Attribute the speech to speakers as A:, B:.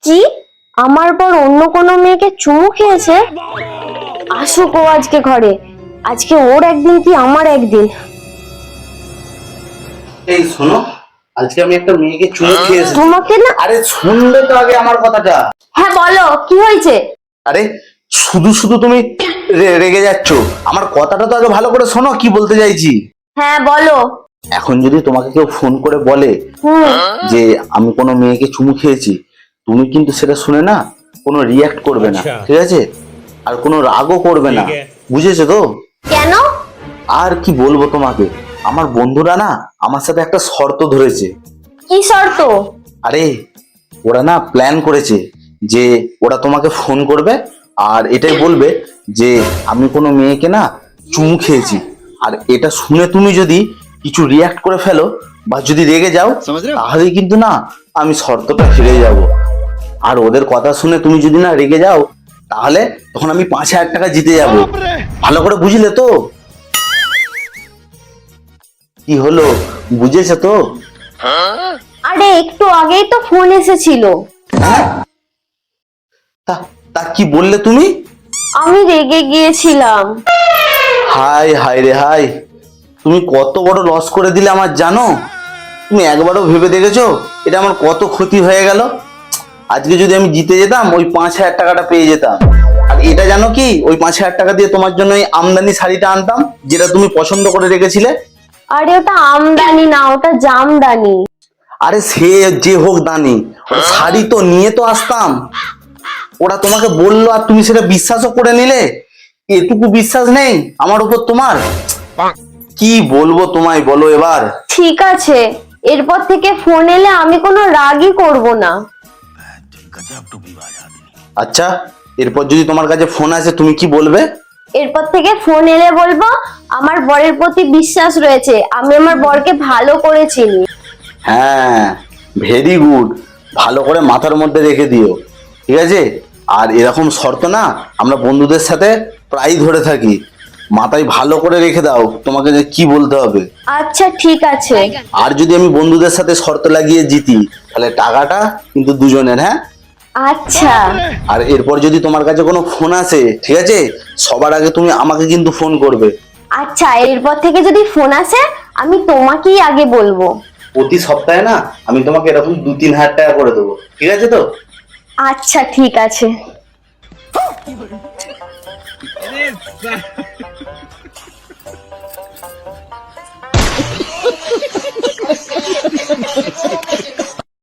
A: কি? আমার পর অন্য কোনো মেয়েকে চুমু খেয়েছে? আসুক ও আজকে ঘরে। আজকে ওর একদিন কি আমার একদিন।
B: এই শোনো, আজকে আমি একটা মেয়েকে চুমু খেয়েছি।
A: তোমাকে না?
B: আরে শুনবে তো আগে আমার কথাটা।
A: হ্যাঁ বলো, কি হয়েছে?
B: আরে শুধু শুধু তুমি রেগে যাচ্ছ। আমার কথাটা তো আগে ভালো করে শোনো, কি বলতে চাইছি।
A: হ্যাঁ বলো।
B: এখন যদি তোমাকে কেউ ফোন করে বলে যে আমি কোনো মেয়েকে চুমু খেয়েছি, তুমি কিন্তু সেটা শুনে না কোনো রিয়াক্ট করবে না, ঠিক আছে? আর কোনো রাগও করবে না, বুঝেছো তো?
A: কেন?
B: আর কি বলবো তোমাকে, আমার বন্ধুরা না আমার সাথে একটা শর্ত ধরেছে।
A: কি শর্ত?
B: আরে ওরা না প্ল্যান করেছে যে ওরা তোমাকে ফোন করবে আর এটাই বলবে যে আমি কোনো মেয়েকে না চুমু খেয়েছি। আর এটা শুনে তুমি যদি কিছু রিয়াক্ট করে ফেলো বা যদি রেগে যাও, তাহলে কিন্তু না আমি শর্তটা ফিরে যাব। আর ওদের কথা শুনে তুমি যদি না রেগে যাও, তাহলে তখন আমি 5,000 টাকা জিতে যাব। ভালো করে বুঝলে তো? কি হলো, বুঝেছো তো?
A: আরে একটু আগেই তো ফোন এসেছিল।
B: তা তা কি বললে তুমি?
A: আমি রেগে গিয়েছিলাম।
B: হাই হাই রে হাই, তুমি কত বড় লস করে দিলে আমার, জানো? তুমি একবারও ভেবে দেখেছো এটা আমার কত ক্ষতি হয়ে গেল? আজকে যদি আমি জিতে যেতাম ওই 5,000 টাকাটা পেয়ে যেতাম। আর এটা জানো কি, ওই 5,000 টাকা দিয়ে তোমার জন্য এই আমদানি শাড়িটা আনতাম, যেটা তুমি পছন্দ করে রেখেছিলে।
A: আরে ওটা আমদানি না, ওটা জামদানি।
B: আরে সে যে হোক দানি, ওটা শাড়ি তো নিয়ে তো আসতাম। ওরা তোমাকে বললো আর তুমি সেটা বিশ্বাসও করে নিলে। এটুকু বিশ্বাস নেই আমার উপর তোমার? কি বলবো তোমায়, বলো এবার।
A: ঠিক আছে, এরপর থেকে ফোন এলে আমি কোনো রাগই করব না।
B: আচ্ছা, এরপর যদি তোমার কাছে ফোন আসে তুমি কি বলবে?
A: এরপর থেকে ফোন এলে বলবো আমার বরের প্রতি বিশ্বাস রয়েছে, আমি আমার বরকে ভালো করে চিনি।
B: হ্যাঁ, ভেরি গুড। ভালো করে মাথার মধ্যে রেখে দিও, ঠিক আছে? আর এরকম শর্ত না আমরা বন্ধুদের সাথে প্রায় ধরে থাকি। মাথায় ভালো করে রেখে দাও তোমাকে যে কি বলতে হবে।
A: আচ্ছা ঠিক আছে।
B: আর যদি আমি বন্ধুদের সাথে শর্ত লাগিয়ে জিতি, তাহলে টাকাটা কিন্তু দুজনের, হ্যাঁ?
A: আচ্ছা
B: আর এরপর যদি তোমার কাছে কোনো ফোন আসে, ঠিক আছে, সবার আগে তুমি আমাকে কিন্তু ফোন করবে।
A: আচ্ছা, এরপর থেকে যদি ফোন আসে আমি তোমাকেই আগে বলবো।
B: প্রতি সপ্তাহে না আমি তোমাকে এরকম 2-3 হাজার টাকা করে দেবো, ঠিক আছে তো?
A: আচ্ছা ঠিক আছে।